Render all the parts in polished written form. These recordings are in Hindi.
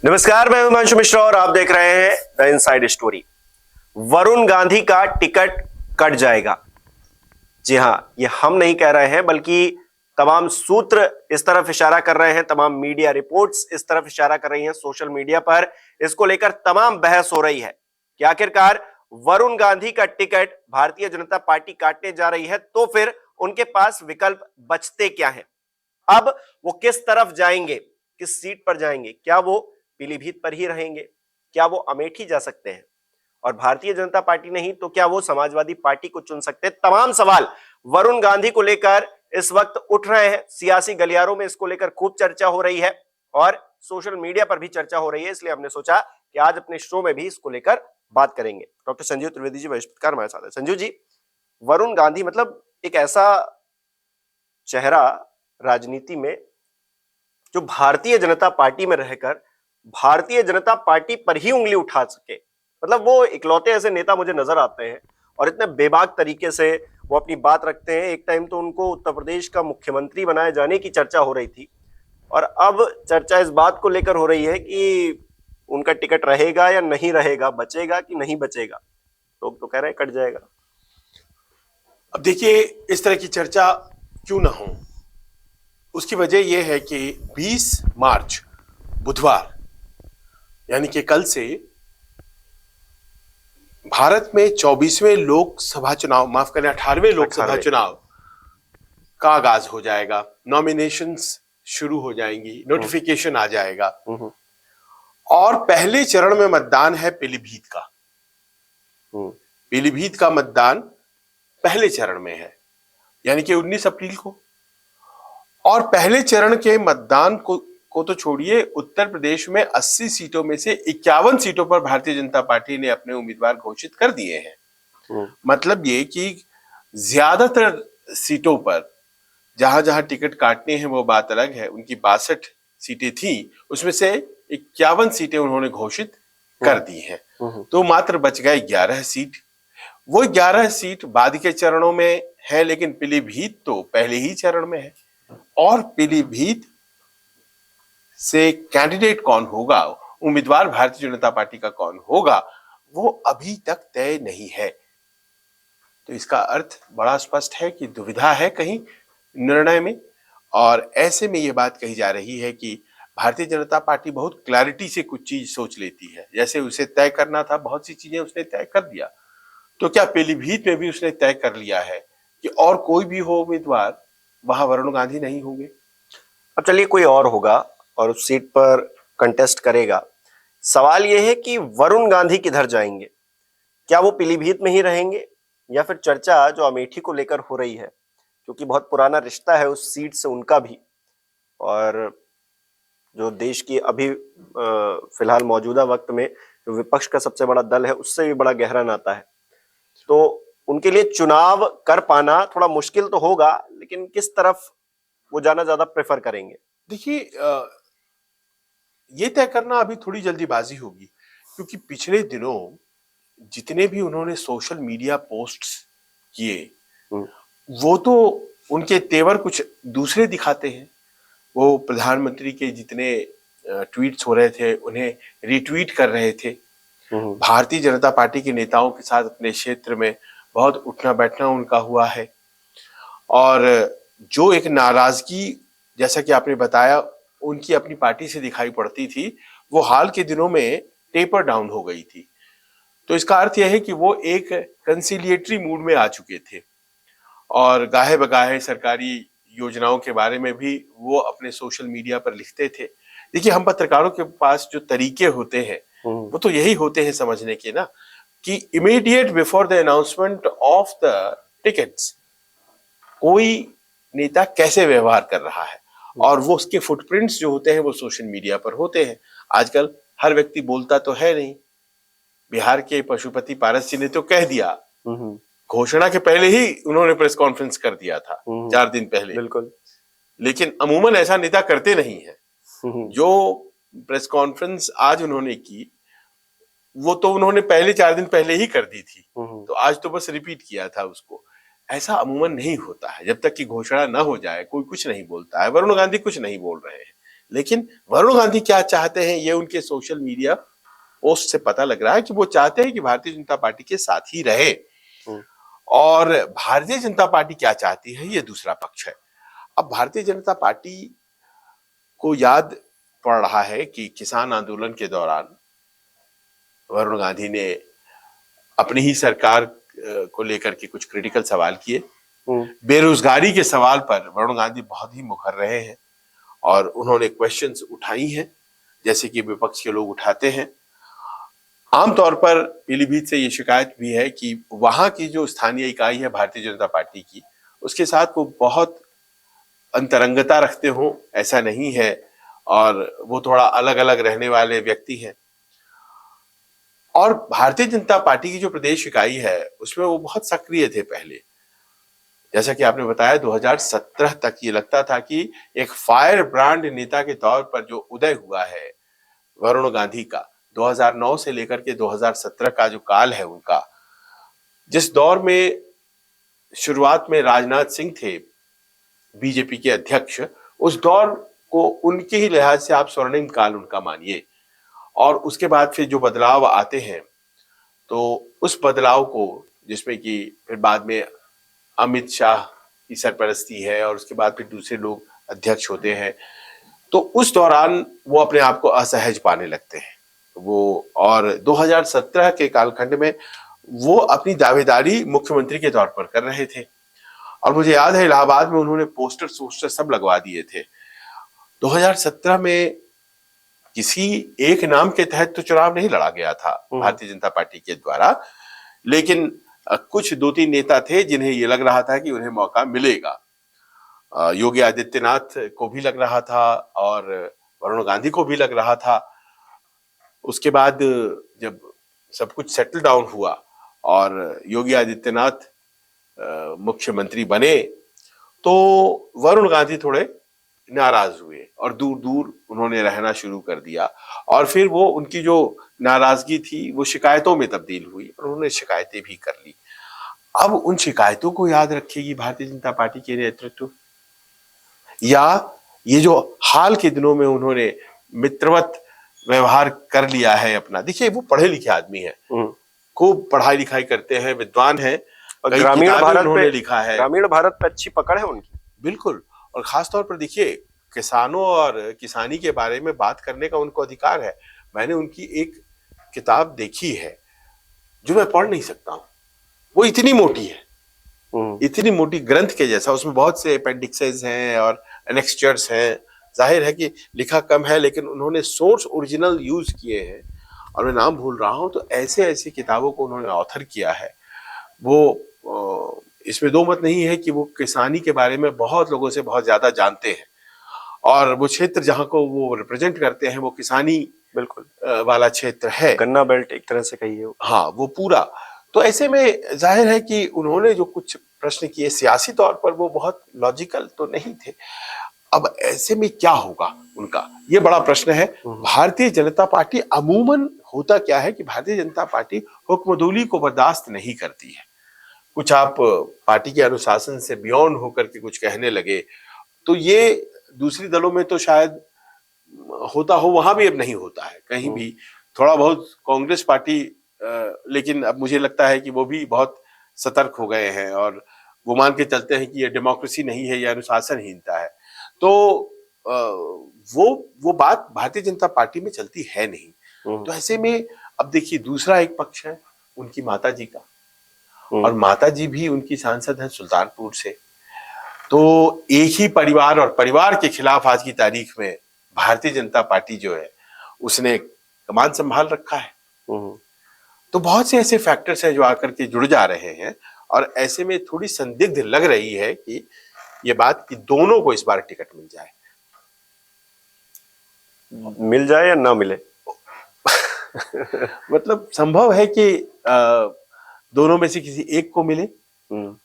नमस्कार, मैं हिमांशु मिश्रा और आप देख रहे हैं the inside story. Varun Gandhi का टिकट कट जाएगा। जी हां, ये हम नहीं कह रहे हैं बल्कि तमाम सूत्र इस तरफ इशारा कर रहे हैं, तमाम मीडिया रिपोर्ट्स इस तरफ इशारा कर रही हैं, सोशल मीडिया पर इसको लेकर तमाम बहस हो रही है कि आखिरकार वरुण गांधी का टिकट भारतीय जनता पार्टी काटने जा रही है, तो फिर उनके पास विकल्प बचते क्या हैं? अब वो किस तरफ जाएंगे, किस सीट पर जाएंगे? क्या वो पीलीभीत पर ही रहेंगे? क्या वो अमेठी जा सकते हैं? और भारतीय जनता पार्टी नहीं तो क्या वो समाजवादी पार्टी को चुन सकते हैं? तमाम सवाल वरुण गांधी को लेकर इस वक्त उठ रहे हैं। सियासी गलियारों में इसको लेकर खूब चर्चा हो रही है और सोशल मीडिया पर भी चर्चा हो रही है। इसलिए हमने सोचा कि आज अपने शो में भी इसको लेकर बात करेंगे। डॉक्टर संजीव त्रिवेदी जी वरिष्ठ पत्रकार हमारे साथ है। संजीव जी, वरुण गांधी मतलब एक ऐसा चेहरा राजनीति में जो भारतीय जनता पार्टी में रहकर भारतीय जनता पार्टी पर ही उंगली उठा सके। मतलब वो इकलौते ऐसे नेता मुझे नजर आते हैं और इतने बेबाक तरीके से वो अपनी बात रखते हैं। एक टाइम तो उनको उत्तर प्रदेश का मुख्यमंत्री बनाए जाने की चर्चा हो रही थी और अब चर्चा इस बात को लेकर हो रही है कि उनका टिकट रहेगा या नहीं रहेगा, बचेगा कि नहीं बचेगा। लोग तो कह रहे हैं कट जाएगा। अब देखिए, इस तरह की चर्चा क्यों ना हो, उसकी वजह यह है कि 20 मार्च बुधवार यानी कि कल से भारत में 24वें लोकसभा चुनाव, माफ करें 18वें लोकसभा चुनाव का आगाज हो जाएगा। नॉमिनेशंस शुरू हो जाएंगी, नोटिफिकेशन आ जाएगा और पहले चरण में मतदान है पीलीभीत का। पीलीभीत का मतदान पहले चरण में है, यानी कि 19 अप्रैल को। और पहले चरण के मतदान को तो छोड़िए, उत्तर प्रदेश में 80 सीटों में से 51 सीटों पर भारतीय जनता पार्टी ने अपने उम्मीदवार घोषित कर दिए हैं। मतलब ये कि ज्यादातर सीटों पर जहां जहां टिकट काटने हैं वो बात अलग है, उनकी 62 सीटें थी, उसमें से 51 सीटें उन्होंने घोषित कर दी हैं। तो मात्र बच गए 11 सीट। वो 11 सीट बाद के चरणों में है, लेकिन पीलीभीत तो पहले ही चरण में है। और पीलीभीत से कैंडिडेट कौन होगा, उम्मीदवार भारतीय जनता पार्टी का कौन होगा, वो अभी तक तय नहीं है। तो इसका अर्थ बड़ा स्पष्ट है कि दुविधा है कहीं निर्णय में। और ऐसे में यह बात कही जा रही है कि भारतीय जनता पार्टी बहुत क्लैरिटी से कुछ चीज सोच लेती है। जैसे उसे तय करना था, बहुत सी चीजें उसने तय कर दिया। तो क्या पीलीभीत में भी उसने तय कर लिया है कि और कोई भी हो उम्मीदवार, वहां वरुण गांधी नहीं होंगे? अब चलिए, कोई और होगा और उस सीट पर कंटेस्ट करेगा। सवाल यह है कि वरुण गांधी किधर जाएंगे? क्या वो पीलीभीत में ही रहेंगे या फिर चर्चा जो अमेठी को लेकर हो रही है, क्योंकि बहुत पुराना रिश्ता है उस सीट से उनका भी, और जो देश की अभी फिलहाल मौजूदा वक्त में जो विपक्ष का सबसे बड़ा दल है उससे भी बड़ा गहरा नाता है, तो उनके लिए चुनाव कर पाना थोड़ा मुश्किल तो होगा, लेकिन किस तरफ वो जाना ज्यादा प्रेफर करेंगे? देखिए, ये तय करना अभी थोड़ी जल्दीबाजी होगी, क्योंकि पिछले दिनों जितने भी उन्होंने सोशल मीडिया पोस्ट्स किए, वो तो उनके तेवर कुछ दूसरे दिखाते हैं। वो प्रधानमंत्री के जितने ट्वीट्स हो रहे थे उन्हें रिट्वीट कर रहे थे। भारतीय जनता पार्टी के नेताओं के साथ अपने क्षेत्र में बहुत उठना बैठना उनका हुआ है। और जो एक नाराजगी, जैसा कि आपने बताया, उनकी अपनी पार्टी से दिखाई पड़ती थी, वो हाल के दिनों में टेपर डाउन हो गई थी। तो इसका अर्थ यह है कि वो एक कंसिलिएटरी मूड में आ चुके थे और गाहे बगाहे सरकारी योजनाओं के बारे में भी वो अपने सोशल मीडिया पर लिखते थे। देखिए, हम पत्रकारों के पास जो तरीके होते हैं वो तो यही होते हैं समझने के ना, कि immediate before the announcement of the tickets कोई नेता कैसे व्यवहार कर रहा है, और वो उसके फुटप्रिंट्स जो होते हैं वो सोशल मीडिया पर होते हैं। आजकल हर व्यक्ति बोलता तो है नहीं। बिहार के पशुपति पारस जी ने तो कह दिया, घोषणा के पहले ही उन्होंने प्रेस कॉन्फ्रेंस कर दिया था 4 दिन पहले। बिल्कुल। लेकिन अमूमन ऐसा नेता करते नहीं है। जो प्रेस कॉन्फ्रेंस आज उन्होंने की वो तो उन्होंने पहले 4 दिन पहले ही कर दी थी, तो आज तो बस रिपीट किया था उसको। ऐसा अमूमन नहीं होता है। जब तक कि घोषणा ना हो जाए कोई कुछ नहीं बोलता है। वरुण गांधी कुछ नहीं बोल रहे हैं, लेकिन वरुण गांधी क्या चाहते हैं ये उनके सोशल मीडिया पोस्ट से पता लग रहा है कि वो चाहते हैं कि भारतीय जनता पार्टी के साथ ही रहे। और भारतीय जनता पार्टी क्या चाहती है ये दूसरा पक्ष है। अब भारतीय जनता पार्टी को याद पड़ रहा है कि किसान आंदोलन के दौरान वरुण गांधी ने अपनी ही सरकार को लेकर के कुछ क्रिटिकल सवाल किए। बेरोजगारी के सवाल पर वरुण गांधी बहुत ही मुखर रहे हैं और उन्होंने क्वेश्चंस उठाई हैं जैसे कि विपक्ष के लोग उठाते हैं। आमतौर पर पीलीभीत से ये शिकायत भी है कि वहां की जो स्थानीय इकाई है भारतीय जनता पार्टी की, उसके साथ वो बहुत अंतरंगता रखते हो ऐसा नहीं है और वो थोड़ा अलग अलग रहने वाले व्यक्ति हैं। और भारतीय जनता पार्टी की जो प्रदेश इकाई है उसमें वो बहुत सक्रिय थे पहले। जैसा कि आपने बताया 2017 तक ये लगता था कि एक फायर ब्रांड नेता के तौर पर जो उदय हुआ है वरुण गांधी का, 2009 से लेकर के 2017 का जो काल है उनका, जिस दौर में शुरुआत में राजनाथ सिंह थे बीजेपी के अध्यक्ष, उस दौर को उनके ही लिहाज से आप स्वर्णिम काल उनका मानिए। और उसके बाद फिर जो बदलाव आते हैं तो उस बदलाव को, जिसमें कि फिर बाद में अमित शाह की सरपरस्ती है और उसके बाद फिर दूसरे लोग अध्यक्ष होते हैं, तो उस दौरान वो अपने आप को असहज पाने लगते हैं वो। और 2017 के कालखंड में वो अपनी दावेदारी मुख्यमंत्री के तौर पर कर रहे थे और मुझे याद है इलाहाबाद में उन्होंने पोस्टर सब लगवा दिए थे। 2017 में किसी एक नाम के तहत तो चुनाव नहीं लड़ा गया था भारतीय जनता पार्टी के द्वारा, लेकिन कुछ 2-3 नेता थे जिन्हें ये लग रहा था कि उन्हें मौका मिलेगा। योगी आदित्यनाथ को भी लग रहा था और वरुण गांधी को भी लग रहा था। उसके बाद जब सब कुछ सेटल डाउन हुआ और योगी आदित्यनाथ मुख्यमंत्री बने तो वरुण गांधी थोड़े नाराज हुए और दूर दूर उन्होंने रहना शुरू कर दिया और फिर वो उनकी जो नाराजगी थी वो शिकायतों में तब्दील हुई और उन्होंने शिकायतें भी कर ली। अब उन शिकायतों को याद रखेगी भारतीय जनता पार्टी के नेतृत्व, या ये जो हाल के दिनों में उन्होंने मित्रवत व्यवहार कर लिया है अपना? देखिए वो पढ़े लिखे आदमी है, खूब पढ़ाई लिखाई करते हैं, विद्वान है, ग्रामीण भारत उन्होंने लिखा है, ग्रामीण भारत पे अच्छी पकड़ है उनकी। बिल्कुल। और खासतौर पर देखिए किसानों और किसानी के बारे में बात करने का उनको अधिकार है। मैंने उनकी एक किताब देखी है जो मैं पढ़ नहीं सकता हूँ, वो इतनी मोटी है, इतनी मोटी ग्रंथ के जैसा, उसमें बहुत से अपेंडिक्सेस हैं और एनेक्स्चर्स हैं। जाहिर है कि लिखा कम है लेकिन उन्होंने सोर्स ओरिजिनल यूज किए हैं और मैं नाम भूल रहा हूँ। तो ऐसे ऐसी किताबों को उन्होंने ऑथर किया है। वो इसमें दो मत नहीं है कि वो किसानी के बारे में बहुत लोगों से बहुत ज्यादा जानते हैं और वो क्षेत्र जहाँ को वो रिप्रेजेंट करते हैं वो किसानी बिल्कुल वाला क्षेत्र है, गन्ना बेल्ट एक तरह से कहिए। हाँ, वो पूरा। तो ऐसे में जाहिर है कि उन्होंने जो कुछ प्रश्न किए सियासी तौर पर वो बहुत लॉजिकल तो नहीं थे। अब ऐसे में क्या होगा उनका, ये बड़ा प्रश्न है। भारतीय जनता पार्टी अमूमन होता क्या है कि भारतीय जनता पार्टी हुक्मदुली को बर्दाश्त नहीं करती है। कुछ आप पार्टी के अनुशासन से बियॉन्ड होकर के कुछ कहने लगे तो ये दूसरी दलों में तो शायद होता हो, वहां भी अब नहीं होता है कहीं भी। थोड़ा बहुत कांग्रेस पार्टी, लेकिन अब मुझे लगता है कि वो भी बहुत सतर्क हो गए हैं और वो मान के चलते हैं कि ये डेमोक्रेसी नहीं है, ये अनुशासनहीनता है। तो वो बात भारतीय जनता पार्टी में चलती है नहीं। तो ऐसे में अब देखिए दूसरा एक पक्ष है उनकी माता जी का, और माता जी भी उनकी सांसद हैं सुल्तानपुर से। तो एक ही परिवार और परिवार के खिलाफ आज की तारीख में भारतीय जनता पार्टी जो है उसने कमान संभाल रखा है। तो बहुत से ऐसे फैक्टर्स हैं जो आकर के जुड़ जा रहे हैं और ऐसे में थोड़ी संदिग्ध लग रही है कि ये बात कि दोनों को इस बार टिकट मिल जाए या ना मिले। मतलब संभव है कि दोनों में से किसी एक को मिले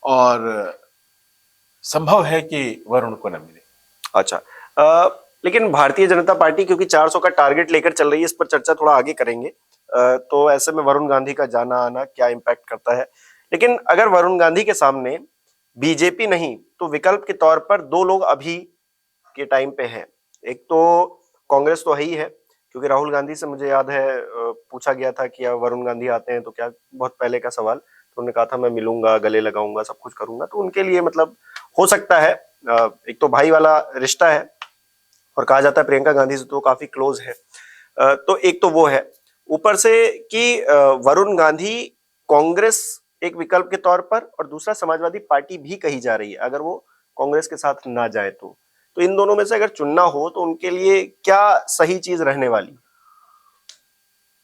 और संभव है कि वरुण को न मिले। अच्छा, लेकिन भारतीय जनता पार्टी क्योंकि 400 का टारगेट लेकर चल रही है, इस पर चर्चा थोड़ा आगे करेंगे। तो ऐसे में वरुण गांधी का जाना आना क्या इम्पैक्ट करता है। लेकिन अगर वरुण गांधी के सामने बीजेपी नहीं तो विकल्प के तौर पर दो लोग अभी के टाइम पे हैं, एक तो कांग्रेस तो है ही है, क्योंकि राहुल गांधी से मुझे याद है पूछा गया था कि वरुण गांधी आते हैं तो क्या, बहुत पहले का सवाल, तो उन्होंने कहा था मैं मिलूंगा, गले लगाऊंगा, सब कुछ करूंगा, तो उनके लिए मतलब हो सकता है। एक तो भाई वाला रिश्ता है और कहा जाता है प्रियंका गांधी से तो काफी क्लोज है, तो एक तो वो है। ऊपर से कि वरुण गांधी कांग्रेस एक विकल्प के तौर पर, और दूसरा समाजवादी पार्टी भी कही जा रही है अगर वो कांग्रेस के साथ ना जाए तो इन दोनों में से अगर चुनना हो तो उनके लिए क्या सही चीज रहने वाली?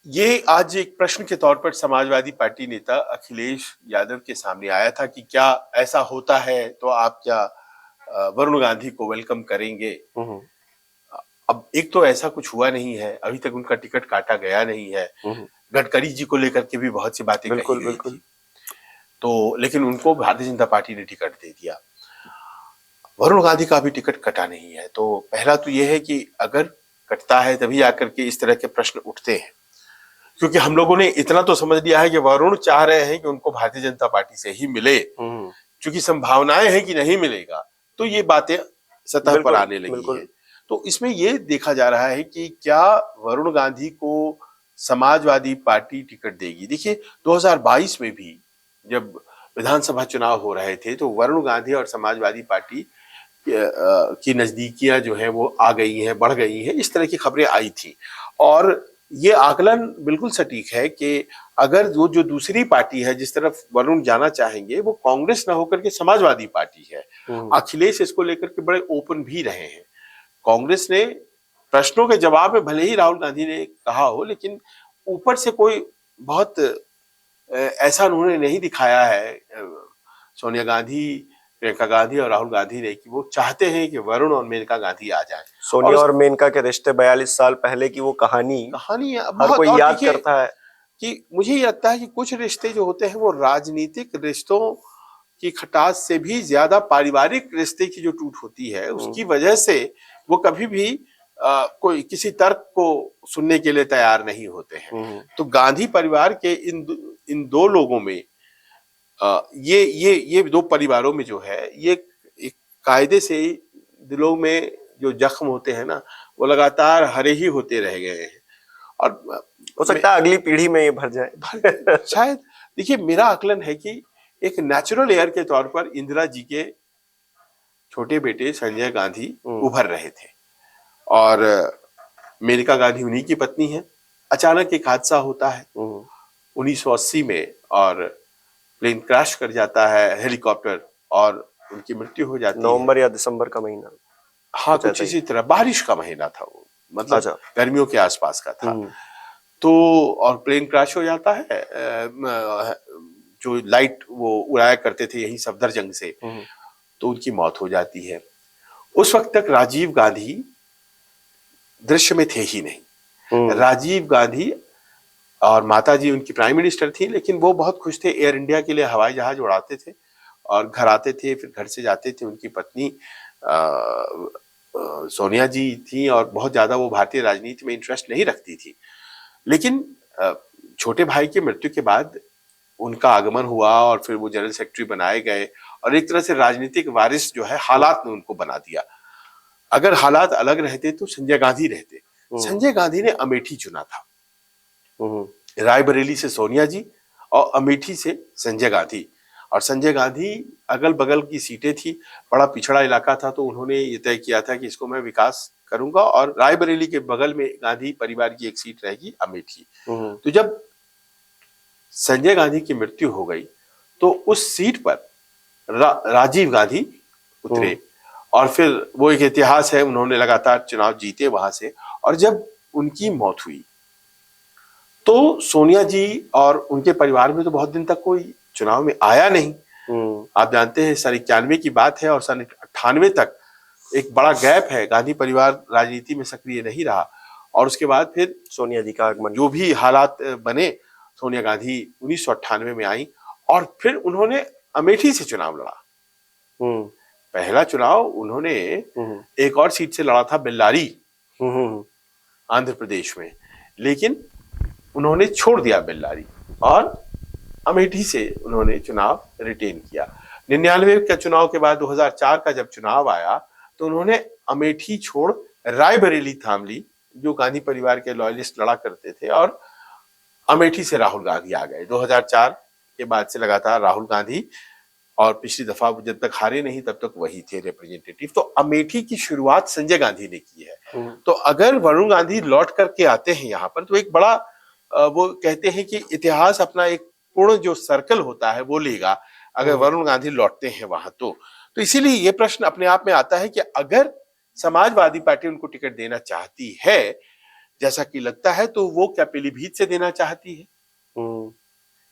ये आज एक प्रश्न के तौर पर समाजवादी पार्टी नेता अखिलेश यादव के सामने आया था कि क्या ऐसा होता है तो आप क्या वरुण गांधी को वेलकम करेंगे। अब एक तो ऐसा कुछ हुआ नहीं है, अभी तक उनका टिकट काटा गया नहीं है। गडकरी जी को लेकर के भी बहुत सी बातें कही गई थी, तो लेकिन उनको भारतीय जनता पार्टी ने टिकट दे दिया। वरुण गांधी का भी टिकट कटा नहीं है, तो पहला तो यह है कि अगर कटता है तभी आकर के इस तरह के प्रश्न उठते हैं, क्योंकि हम लोगों ने इतना तो समझ लिया है कि वरुण चाह रहे हैं कि उनको भारतीय जनता पार्टी से ही मिले, क्योंकि संभावनाएं हैं कि नहीं मिलेगा, तो ये बातें सतह पर आने लगी है। तो इसमें ये देखा जा रहा है कि क्या वरुण गांधी को समाजवादी पार्टी टिकट देगी। देखिए 2022 में भी जब विधानसभा चुनाव हो रहे थे तो वरुण गांधी और समाजवादी पार्टी की नजदीकियां जो है वो आ गई हैं, बढ़ गई हैं, इस तरह की खबरें आई थी। और ये आकलन बिल्कुल सटीक है कि अगर वो जो दूसरी पार्टी है जिस तरफ वरुण जाना चाहेंगे वो कांग्रेस ना होकर के समाजवादी पार्टी है। अखिलेश इसको लेकर के बड़े ओपन भी रहे हैं। कांग्रेस ने प्रश्नों के जवाब में भले ही राहुल गांधी ने कहा हो, लेकिन ऊपर से कोई बहुत ऐसा उन्होंने नहीं दिखाया है, सोनिया गांधी, प्रियंका गांधी और राहुल गांधी ने, कि वो चाहते हैं कि वरुण और मेनका गांधी आ जाएं। सोनिया और मेनका के रिश्ते 42 साल पहले की वो कहानी हर कोई याद करता है। कि मुझे ये लगता है कि कुछ रिश्ते जो होते हैं वो राजनीतिक रिश्तों की खटास से भी ज्यादा पारिवारिक रिश्ते की जो टूट होती है उसकी वजह से वो कभी भी कोई किसी तर्क को सुनने के लिए तैयार नहीं होते हैं। तो गांधी परिवार के इन दो लोगों में ये दो परिवारों में जो है ये एक कायदे से दिलों में जो जख्म होते हैं ना वो लगातार हरे ही होते रह गए हैं, और हो सकता है अगली पीढ़ी में ये भर जाए शायद। देखिए मेरा आकलन है कि एक नेचुरल एयर के तौर पर इंदिरा जी के छोटे बेटे संजय गांधी उभर रहे थे और मेनका गांधी उन्हीं की पत्नी है। अचानक एक हादसा होता है 1980 में और प्लेन क्रैश कर जाता है हेलीकॉप्टर और उनकी मृत्यु हो जाती है। नवंबर या दिसंबर का महीना, हाँ कुछ इसी तरह, बारिश का महीना था वो, मतलब गर्मियों के आसपास का था। तो और प्लेन क्रैश हो जाता है, जो लाइट वो उड़ाया करते थे यही सफदरजंग से, तो उनकी मौत हो जाती है। उस वक्त तक राजीव गांधी दृश्य में थे ही नहीं। राजीव गांधी और माताजी उनकी प्राइम मिनिस्टर थी, लेकिन वो बहुत खुश थे, एयर इंडिया के लिए हवाई जहाज उड़ाते थे और घर आते थे, फिर घर से जाते थे। उनकी पत्नी सोनिया जी थी और बहुत ज्यादा वो भारतीय राजनीति में इंटरेस्ट नहीं रखती थी, लेकिन छोटे भाई की मृत्यु के बाद उनका आगमन हुआ और फिर वो जनरल सेक्रेटरी बनाए गए और एक तरह से राजनीतिक वारिस जो है हालात ने उनको बना दिया। अगर हालात अलग रहते तो संजय गांधी रहते। संजय गांधी ने अमेठी चुना था, रायबरेली से सोनिया जी और अमेठी से संजय गांधी। और संजय गांधी अगल बगल की सीटें थी, बड़ा पिछड़ा इलाका था, तो उन्होंने ये तय किया था कि इसको मैं विकास करूंगा और रायबरेली के बगल में गांधी परिवार की एक सीट रहेगी अमेठी। तो जब संजय गांधी की मृत्यु हो गई तो उस सीट पर राजीव गांधी उतरे और फिर वो एक इतिहास है, उन्होंने लगातार चुनाव जीते वहां से। और जब उनकी मौत हुई तो सोनिया जी और उनके परिवार में तो बहुत दिन तक कोई चुनाव में आया नहीं। आप जानते हैं 91 की बात है और 98 तक एक बड़ा गैप है, गांधी परिवार राजनीति में सक्रिय नहीं रहा। और उसके बाद फिर सोनिया जी का आगमन, जो भी हालात बने, सोनिया गांधी 1998 में आई और फिर उन्होंने अमेठी से चुनाव लड़ा। पहला चुनाव उन्होंने एक और सीट से लड़ा था, बेल्लारी, आंध्र प्रदेश में, लेकिन उन्होंने छोड़ दिया बेल्लारी और अमेठी से उन्होंने चुनाव रिटेन किया। 99 का चुनाव के बाद 2004 का जब चुनाव आया तो उन्होंने अमेठी छोड़ रायबरेली थामली, जो गांधी परिवार के लॉयलिस्ट लड़ा करते थे, और अमेठी से राहुल गांधी आ गए। 2004 के बाद से लगातार राहुल गांधी, और पिछली दफा जब तक हारे नहीं तब तक वही थे रिप्रेजेंटेटिव। तो अमेठी की शुरुआत संजय गांधी ने की है। तो अगर वरुण गांधी लौट करके आते हैं यहाँ पर, तो एक बड़ा वो कहते हैं कि इतिहास अपना एक पूर्ण जो सर्कल होता है वो लेगा अगर वरुण गांधी लौटते हैं वहां। तो इसीलिए ये प्रश्न अपने आप में आता है कि अगर समाजवादी पार्टी उनको टिकट देना चाहती है, जैसा कि लगता है, तो वो क्या पीलीभीत से देना चाहती है,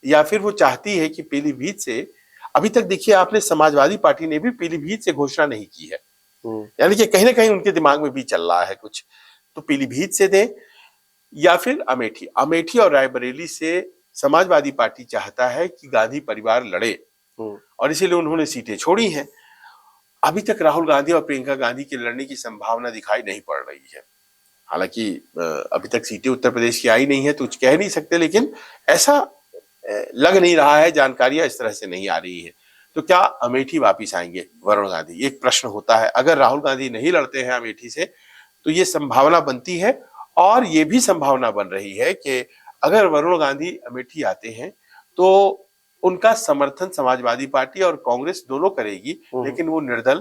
या फिर वो चाहती है कि पीलीभीत से, अभी तक देखिए आपने समाजवादी पार्टी ने भी पीलीभीत से घोषणा नहीं की है, यानी कि कहीं ना कहीं उनके दिमाग में भी चल रहा है कुछ, तो पीलीभीत से दें या फिर अमेठी और रायबरेली से समाजवादी पार्टी चाहता है कि गांधी परिवार लड़े, और इसीलिए उन्होंने सीटें छोड़ी हैं। अभी तक राहुल गांधी और प्रियंका गांधी के लड़ने की संभावना दिखाई नहीं पड़ रही है। हालांकि अभी तक सीटें उत्तर प्रदेश की आई नहीं है तो कुछ कह नहीं सकते, लेकिन ऐसा लग नहीं रहा है, जानकारियां इस तरह से नहीं आ रही है। तो क्या अमेठी वापिस आएंगे वरुण गांधी, एक प्रश्न होता है। अगर राहुल गांधी नहीं लड़ते हैं अमेठी से तो ये संभावना बनती है, और ये भी संभावना बन रही है कि अगर वरुण गांधी अमेठी आते हैं तो उनका समर्थन समाजवादी पार्टी और कांग्रेस दोनों करेगी, लेकिन वो निर्दल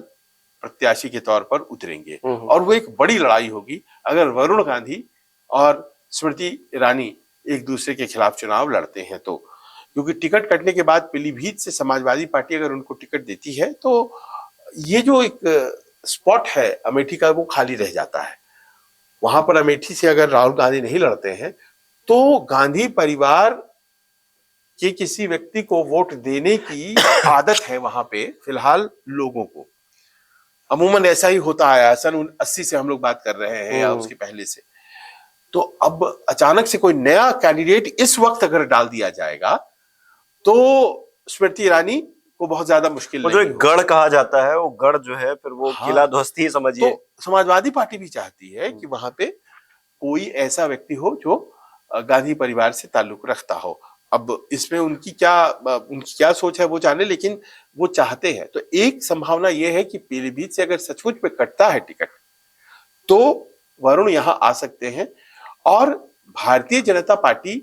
प्रत्याशी के तौर पर उतरेंगे, और वो एक बड़ी लड़ाई होगी अगर वरुण गांधी और स्मृति ईरानी एक दूसरे के खिलाफ चुनाव लड़ते हैं तो। क्योंकि टिकट कटने के बाद पीलीभीत से समाजवादी पार्टी अगर उनको टिकट देती है तो ये जो एक स्पॉट है अमेठी का वो खाली रह जाता है। वहां पर अमेठी से अगर राहुल गांधी नहीं लड़ते हैं तो गांधी परिवार के किसी व्यक्ति को वोट देने की आदत है वहां पे फिलहाल लोगों को, अमूमन ऐसा ही होता आया, सन 80 से हम लोग बात कर रहे हैं या उसके पहले से। तो अब अचानक से कोई नया कैंडिडेट इस वक्त अगर डाल दिया जाएगा तो स्मृति ईरानी को बहुत ज्यादा मुश्किल जो एक गढ़ कहा जाता है, वो गढ़ जो है फिर वो किला ध्वस्त ही समझिए। तो समाजवादी पार्टी भी चाहती है कि वहां पे कोई ऐसा व्यक्ति हो जो गांधी परिवार से ताल्लुक रखता हो। अब इसमें उनकी क्या सोच है वो जाने, लेकिन वो चाहते हैं। तो एक संभावना यह है कि पीलीभीत से अगर सचमुच में कटता है टिकट तो वरुण यहां आ सकते हैं, और भारतीय जनता पार्टी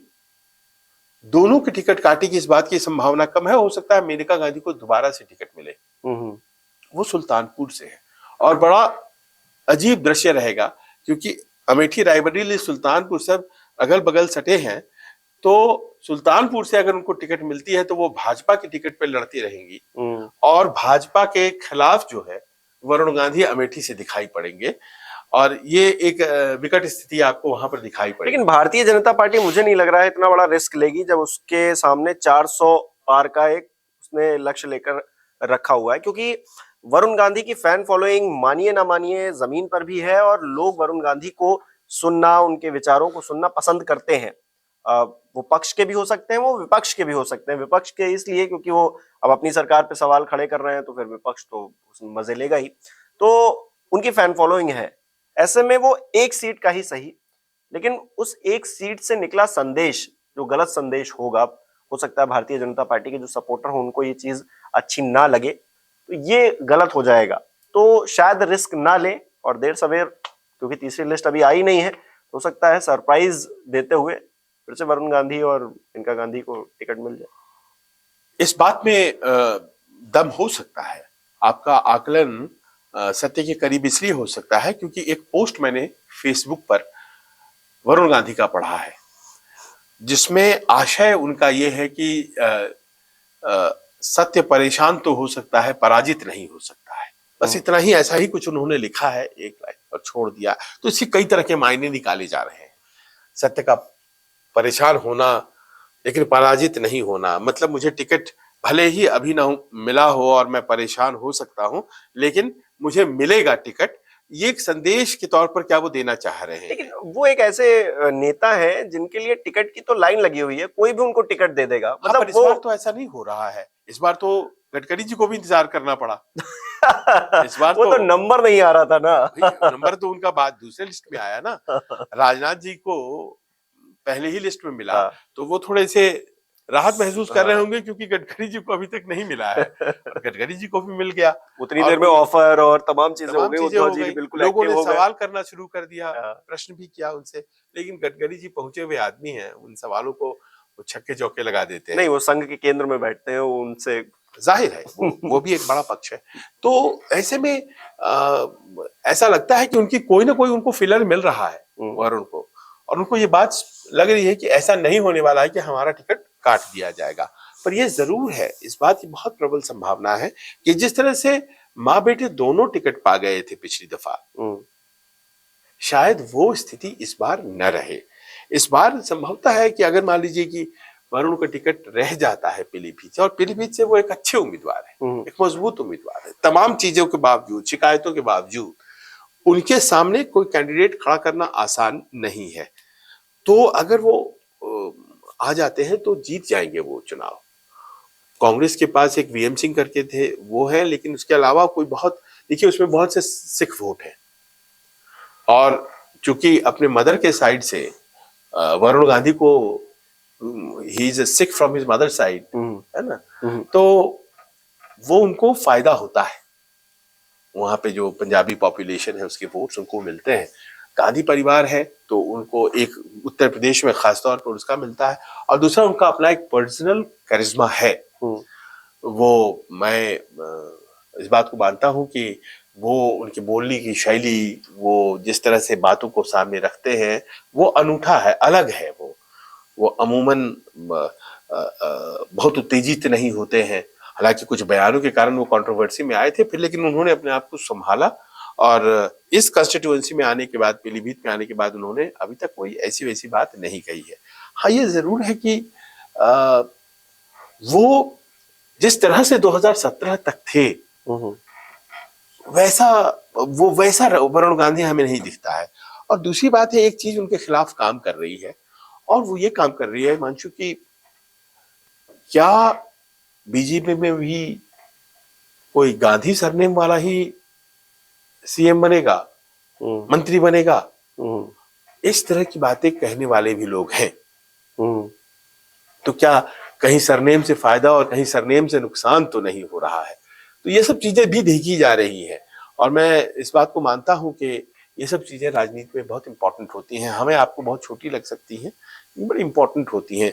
दोनों की टिकट काटेगी इस बात की संभावना कम है। हो सकता है मेनका गांधी को दोबारा से टिकट मिले, वो सुल्तानपुर से है, और बड़ा अजीब दृश्य रहेगा क्योंकि अमेठी रायबरेली सुल्तानपुर सब अगल बगल सटे हैं। तो सुल्तानपुर से अगर उनको टिकट मिलती है तो वो भाजपा की टिकट पे लड़ती रहेंगी, और भाजपा के खिलाफ जो है वरुण गांधी अमेठी से दिखाई पड़ेंगे, और ये एक विकट स्थिति आपको वहां पर दिखाई पड़ेगी। लेकिन भारतीय जनता पार्टी मुझे नहीं लग रहा है इतना बड़ा रिस्क लेगी जब उसके सामने 400 पार का एक उसने लक्ष्य लेकर रखा हुआ है, क्योंकि वरुण गांधी की फैन फॉलोइंग मानिए ना मानिए जमीन पर भी है, और लोग वरुण गांधी को सुनना, उनके विचारों को सुनना पसंद करते हैं। वो पक्ष के भी हो सकते हैं, वो विपक्ष के भी हो सकते हैं। विपक्ष के इसलिए क्योंकि वो अब अपनी सरकार पे सवाल खड़े कर रहे हैं, तो फिर विपक्ष तो उसमें मजे लेगा ही, तो उनकी फैन फॉलोइंग है। ऐसे में वो एक सीट का ही सही, लेकिन उस एक सीट से निकला संदेश जो गलत संदेश होगा, हो सकता है भारतीय जनता पार्टी के जो सपोर्टर हो उनको ये चीज अच्छी ना लगे, तो ये गलत हो जाएगा। तो शायद रिस्क ना ले, और देर सवेर, क्योंकि तीसरी लिस्ट अभी आई नहीं है, हो सकता है सरप्राइज देते हुए फिर से वरुण गांधी और प्रियंका गांधी को टिकट मिल जाए। इस बात में दम हो सकता है, आपका आकलन सत्य के करीब इसलिए हो सकता है क्योंकि एक पोस्ट मैंने फेसबुक पर वरुण गांधी का पढ़ा है, जिसमें आशय उनका यह है कि सत्य परेशान तो हो सकता है, पराजित नहीं हो सकता है। बस इतना ही, ऐसा ही कुछ उन्होंने लिखा है एक लाइन और छोड़ दिया। तो इसके कई तरह के मायने निकाले जा रहे हैं। सत्य का परेशान होना लेकिन पराजित नहीं होना, मतलब मुझे टिकट भले ही अभी ना मिला हो और मैं परेशान हो सकता हूं, लेकिन मुझे मिलेगा टिकट, ये एक संदेश के तौर पर क्या वो देना चाह रहे हैं। लेकिन वो एक ऐसे नेता है जिनके लिए टिकट की तो लाइन लगी हुई है, कोई भी उनको टिकट दे देगा। मतलब इस बार तो ऐसा नहीं हो रहा है, इस बार तो गडकरी जी को भी इंतजार करना पड़ा। इस बार वो तो नंबर नहीं आ रहा था ना। नंबर तो उनका बाद दूसरे लिस्ट में आया ना। राजनाथ जी को पहले ही लिस्ट में मिला, तो वो थोड़े से राहत महसूस कर रहे होंगे, क्योंकि गडकरी जी को अभी तक नहीं मिला है। और गडकरी जी को भी मिल गया, उतनी देर में ऑफर और तमाम चीजें हो गई, चीजें उद्धव हो जी गई, बिल्कुल लोगों एक्टिव ने हो गए। सवाल करना शुरू कर दिया, हाँ। प्रश्न भी किया उनसे, लेकिन गडकरी जी पहुंचे हुए आदमी हैं, उन सवालों को वो छक्के चौके लगा देते हैं। नहीं, वो संघ के केंद्र में बैठते हैं, उनसे जाहिर है वो भी एक बड़ा पक्ष है। तो ऐसे में ऐसा लगता है कि उनकी कोई ना कोई उनको फिलर मिल रहा है वरुण को, और उनको ये बात लग रही है कि ऐसा नहीं होने वाला है कि हमारा टिकट काट दिया जाएगा। पर यह जरूर है, इस बात की बहुत प्रबल संभावना है कि जिस तरह से माँ बेटे दोनों टिकट पा गए थे पिछली दफा, शायद वो स्थिति इस बार न रहे। इस बार संभवता है कि अगर मान लीजिए कि वरुण का टिकट रह जाता है पीलीभीत से, और पीलीभीत से वो एक अच्छे उम्मीदवार है, एक मजबूत उम्मीदवार है, तमाम चीजों के बावजूद, शिकायतों के बावजूद उनके सामने कोई कैंडिडेट खड़ा करना आसान नहीं है। तो अगर वो आ जाते हैं तो जीत जाएंगे वो चुनाव। कांग्रेस के पास एक वीएम सिंह करके थे, वो है, लेकिन उसके अलावा कोई बहुत, देखिए उसमें बहुत से सिख वोट हैं, और चूंकि अपने मदर के साइड से वरुण गांधी को, he is Sikh from his mother side, है ना, तो वो उनको फायदा होता है, वहां पे जो पंजाबी पॉपुलेशन है उसके वोट्स उनको मिलते हैं। गांधी परिवार है तो उनको एक उत्तर प्रदेश में खासतौर पर उसका मिलता है, और दूसरा उनका अपना एक पर्सनल करिश्मा है। वो मैं इस बात को मानता हूं कि वो उनकी बोलने की शैली, वो जिस तरह से बातों को सामने रखते हैं, वो अनूठा है, अलग है। वो अमूमन बहुत उत्तेजित नहीं होते हैं। हालांकि कुछ बयानों के कारण वो कंट्रोवर्सी में आए थे फिर, लेकिन उन्होंने अपने आप को संभाला, और इस कंस्टिट्यूएंसी में आने के बाद, पीलीभीत में आने के बाद, उन्होंने अभी तक कोई ऐसी वैसी बात नहीं कही है। हाँ, ये जरूर है कि वो जिस तरह से 2017 तक थे, वैसा वरुण गांधी हमें नहीं दिखता है। और दूसरी बात है, एक चीज उनके खिलाफ काम कर रही है, और वो ये काम कर रही है हिमांशु की, क्या बीजेपी में भी कोई गांधी सरनेम वाला ही सीएम बनेगा, मंत्री बनेगा? इस तरह की बातें कहने वाले भी लोग हैं। तो क्या कहीं सरनेम से फायदा और कहीं सरनेम से नुकसान तो नहीं हो रहा है? तो ये सब चीजें भी देखी जा रही हैं, और मैं इस बात को मानता हूं कि ये सब चीजें राजनीति में बहुत इंपॉर्टेंट होती हैं। हमें आपको बहुत छोटी लग सकती हैं, बड़ी इंपॉर्टेंट होती हैं।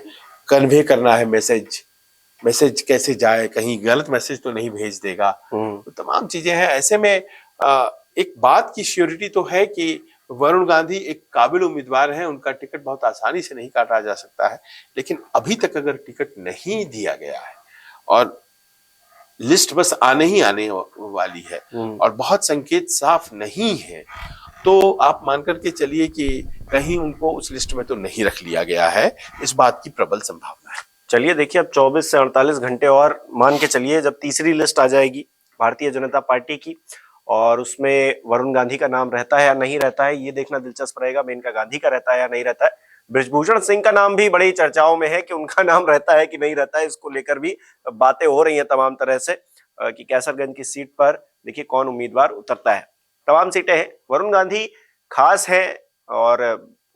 कन्वे करना है मैसेज कैसे जाए, कहीं गलत मैसेज तो नहीं भेज देगा, तो तमाम चीजें हैं। ऐसे में एक बात की श्योरिटी तो है कि वरुण गांधी एक काबिल उम्मीदवार हैं, उनका टिकट बहुत आसानी से नहीं काटा जा सकता है। लेकिन अभी तक अगर टिकट नहीं दिया गया है, और लिस्ट बस आने ही आने वाली है, और बहुत संकेत साफ नहीं है, तो आप मान करके चलिए कि कहीं उनको उस लिस्ट में तो नहीं रख लिया गया है। इस बात की प्रबल संभावना है। चलिए देखिए, अब 24 से 48 घंटे और मान के चलिए, जब तीसरी लिस्ट आ जाएगी भारतीय जनता पार्टी की, और उसमें वरुण गांधी का नाम रहता है या नहीं रहता है, ये देखना दिलचस्प रहेगा। मेनका गांधी का रहता है या नहीं रहता है। बृजभूषण सिंह का नाम भी बड़ी चर्चाओं में है कि उनका नाम रहता है कि नहीं रहता है। इसको लेकर भी बातें हो रही हैं तमाम तरह से कि कैसरगंज की सीट पर देखिए कौन उम्मीदवार उतरता है। तमाम सीटें हैं, वरुण गांधी खास है और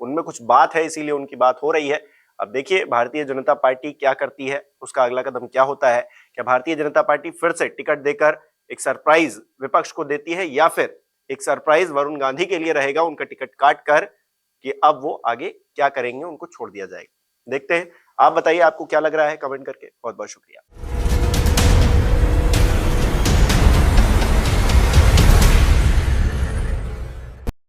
उनमें कुछ बात है, इसीलिए उनकी बात हो रही है। अब देखिए भारतीय जनता पार्टी क्या करती है, उसका अगला कदम क्या होता है। क्या भारतीय जनता पार्टी फिर से टिकट देकर एक सरप्राइज विपक्ष को देती है, या फिर एक सरप्राइज वरुण गांधी के लिए रहेगा, उनका टिकट काट कर कि अब वो आगे क्या करेंगे, उनको छोड़ दिया जाएगा। देखते हैं। आप बताइए आपको क्या लग रहा है, कमेंट करके। बहुत बहुत शुक्रिया।